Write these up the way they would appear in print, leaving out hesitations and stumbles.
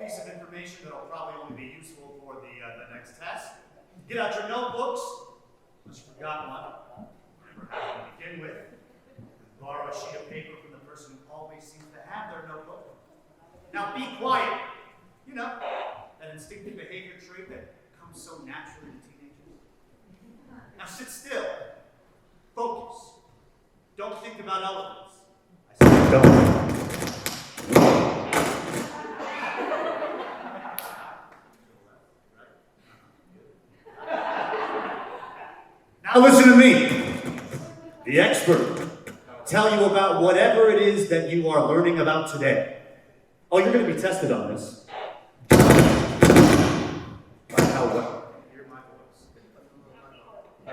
piece of information that will probably only be useful for the next test. Get out your notebooks, unless you forgot one. Remember how to begin with. Borrow a sheet of paper from the person who always seems to have their notebook. Now be quiet. You know, that instinctive behavior trait that comes so naturally to teenagers. Now sit still. Focus. Don't think about elephants. I said don't. Now listen to me, the expert, tell you about whatever it is that you are learning about today. Oh, you're going to be tested on this. By how well? Hear my voice. I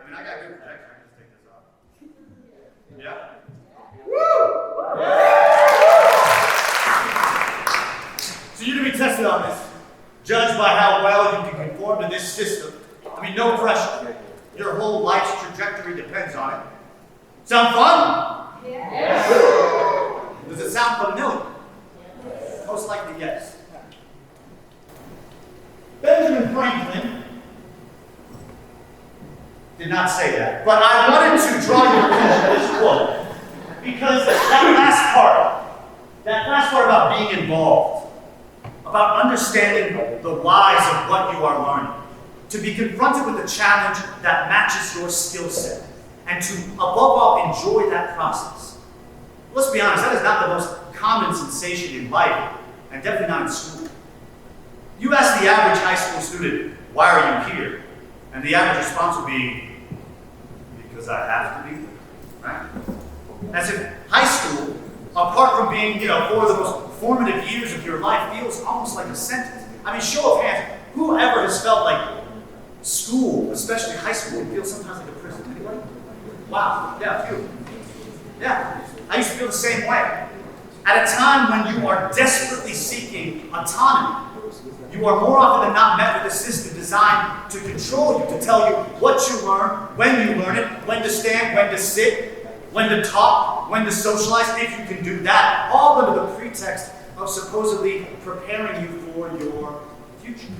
mean, I got good projection. I can just take this off. Yeah? Woo! Yeah. So you're going to be tested on this. Judged by how well you can conform to this system. I mean, no pressure. Your whole life's trajectory depends on it. Sound fun? Yes. Does it sound familiar? Yes. Most likely, yes. Benjamin Franklin did not say that, but I wanted to draw your attention to this quote because that last part about being involved, about understanding the whys of what you are learning, to be confronted with a challenge that matches your skill set, and to, above all, enjoy that process. Let's be honest, that is not the most common sensation in life, and definitely not in school. You ask the average high school student, why are you here? And the average response will be, because I have to be there, right? As if high school, apart from being, four of the most formative years of your life, feels almost like a sentence. I mean, show of hands, whoever has felt like school, especially high school, it feels sometimes like a prison. Anybody? Wow, yeah, a few. Yeah, I used to feel the same way. At a time when you are desperately seeking autonomy, you are more often than not met with a system designed to control you, to tell you what you learn, when you learn it, when to stand, when to sit, when to talk, when to socialize, if you can do that, all under the pretext of supposedly preparing you for your future.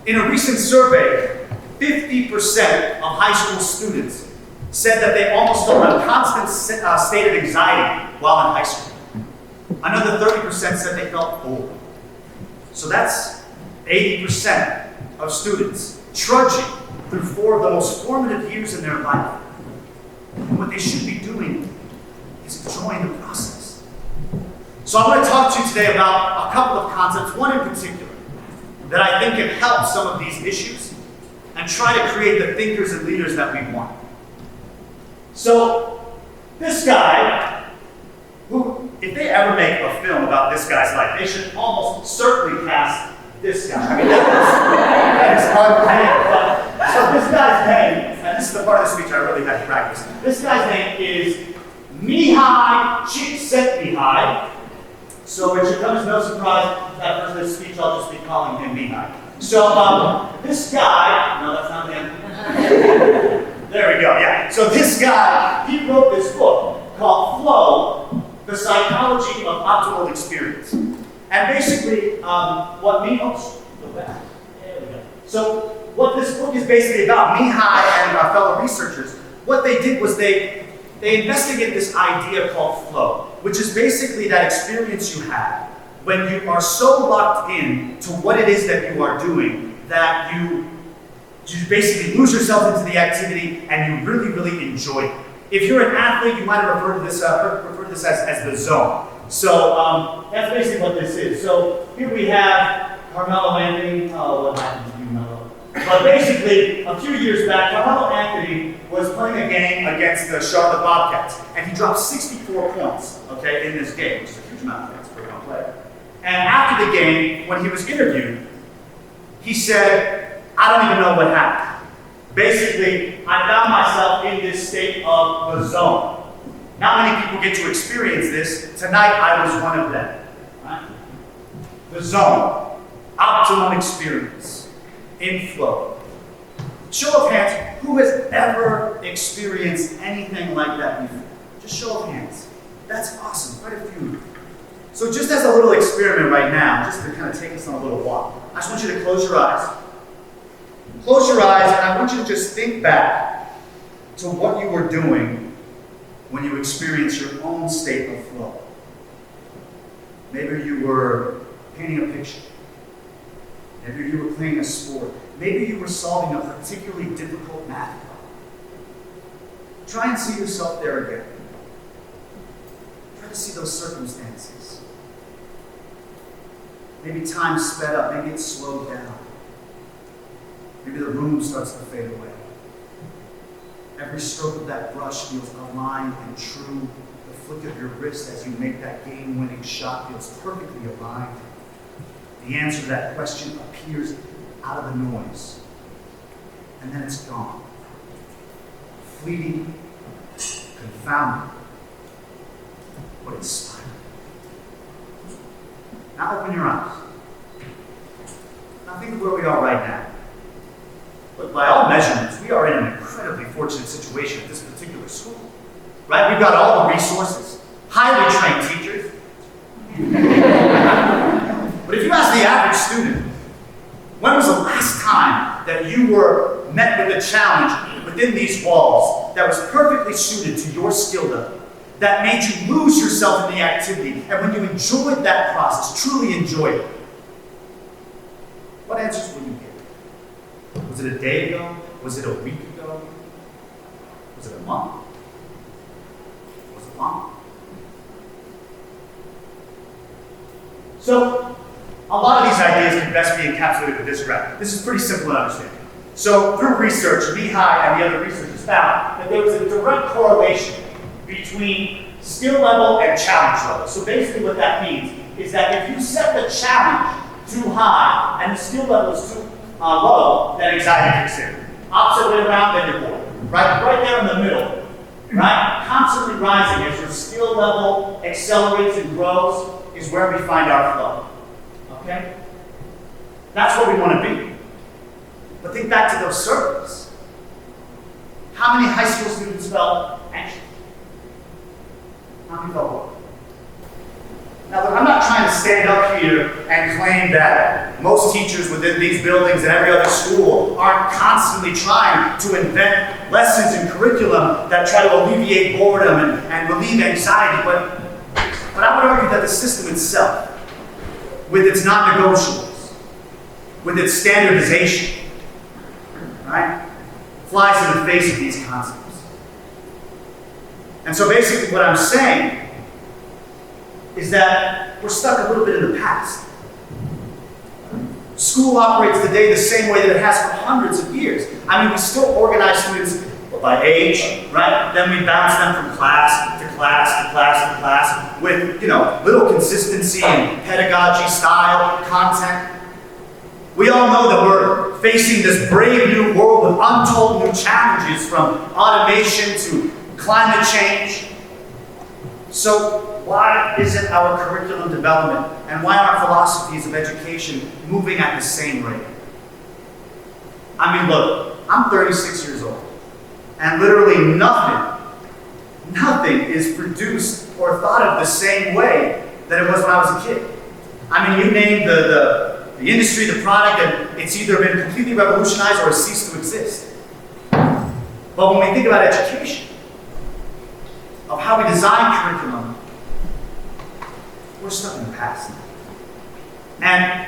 In a recent survey, 50% of high school students said that they almost felt a constant state of anxiety while in high school. Another 30% said they felt bored. So that's 80% of students trudging through four of the most formative years in their life. And what they should be doing is enjoying the process. So I want to talk to you today about a couple of concepts, one in particular, that I think can help some of these issues and try to create the thinkers and leaders that we want. So, this guy, who, if they ever make a film about this guy's life, they should almost certainly cast this guy. I mean, that is unbelievable. So this guy's name, and this is the part of the speech I really had to practice, this guy's name is Mihai Csikszentmihalyi. So it should come as no surprise that for this speech I'll just be calling him Mihai. So this guy, no, that's not him. There we go, yeah. So this guy, he wrote this book called Flow, The Psychology of Optimal Experience. And basically, So what this book is basically about, Mihai and fellow researchers, what they did was they investigated this idea called flow, which is basically that experience you have when you are so locked in to what it is that you are doing that you basically lose yourself into the activity and you really, really enjoy it. If you're an athlete, you might have referred to this as the zone. So that's basically what this is. So here we have Carmelo Anthony. Oh, what happened to you, Melo? But basically, a few years back, Carmelo Anthony was playing a game against the Charlotte Bobcats, and he dropped 64 points, okay, in this game, which is a huge amount of points for a young player. And after the game, when he was interviewed, he said, I don't even know what happened. Basically, I found myself in this state of the zone. Not many people get to experience this. Tonight, I was one of them. Right? The zone. Optimum experience. In flow. Show of hands, who has ever experienced anything like that before? Just show of hands. That's awesome. Quite a few. So just as a little experiment right now, just to kind of take us on a little walk, I just want you to close your eyes. Close your eyes, and I want you to just think back to what you were doing when you experienced your own state of flow. Maybe you were painting a picture. Maybe you were playing a sport. Maybe you were solving a particularly difficult math problem. Try and see yourself there again. Try to see those circumstances. Maybe time sped up, maybe it slowed down. Maybe the room starts to fade away. Every stroke of that brush feels aligned and true. The flick of your wrist as you make that game-winning shot feels perfectly aligned. The answer to that question appears out of the noise. And then it's gone. Fleeting, confounding, but inspiring. Now open your eyes. Now think of where we are right now. But by all measurements, we are in an incredibly fortunate situation at this particular school. Right? We've got all the resources, highly trained teachers. But if you ask the average student, when was the last time that you were met with a challenge within these walls that was perfectly suited to your skill level, that made you lose yourself in the activity, and when you enjoyed that process, truly enjoyed it? What answers will you get? Was it a day ago? Was it a week ago? Was it a month? Was it long? So, a lot of these ideas can best be encapsulated with this graph. This is pretty simple to understand. So, through research, Lehigh and the other researchers found that there was a direct correlation between skill level and challenge level. So basically what that means is that if you set the challenge too high and the skill level is too low, then anxiety kicks in. Opposite way around, then you're bored. Right there in the middle. Right? Constantly rising as your skill level accelerates and grows is where we find our flow. Okay? That's where we want to be. But think back to those surveys. How many high school students felt anxious? How many felt bored? Now, look, I'm not trying to stand up here and claim that most teachers within these buildings and every other school aren't constantly trying to invent lessons and curriculum that try to alleviate boredom and relieve anxiety, but I would argue that the system itself, with its non-negotiables, with its standardization, right, flies in the face of these concepts. And so basically what I'm saying is that we're stuck a little bit in the past. School operates today the same way that it has for hundreds of years. I mean, we still organize students by age, right? Then we bounce them from class to class to class to class with, little consistency in pedagogy, style, content. We all know that we're facing this brave new world with untold new challenges, from automation to climate change. So why isn't our curriculum development and why aren't philosophies of education moving at the same rate? I mean, look, I'm 36 years old, and literally nothing is produced or thought of the same way that it was when I was a kid. I mean, you name the industry, the product, and it's either been completely revolutionized or has ceased to exist. But when we think about education, of how we design curriculum, we're stuck in the past. And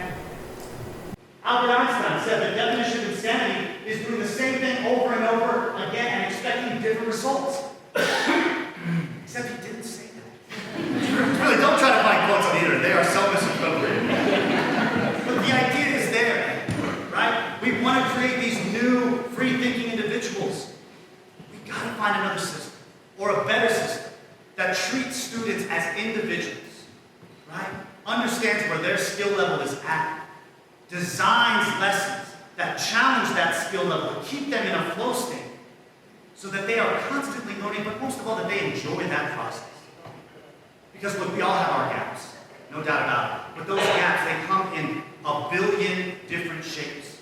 Albert Einstein said the definition of insanity is doing the same thing over and over again and expecting different results. Except he didn't say that. Really, don't try to find quotes on the internet. They are so misappropriated. But the idea is there, right? We want to create these new, free-thinking individuals. We've got to find another system, or a better system, that treats students as individuals, right? Understands where their skill level is at, designs lessons that challenge that skill level, to keep them in a flow state, so that they are constantly learning, but most of all, that they enjoy that process. Because look, we all have our gaps, no doubt about it. But those gaps, they come in a billion different shapes.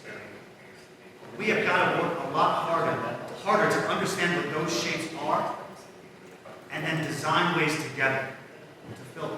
We have got to work a lot harder to understand what those shapes are, and then design ways together to fill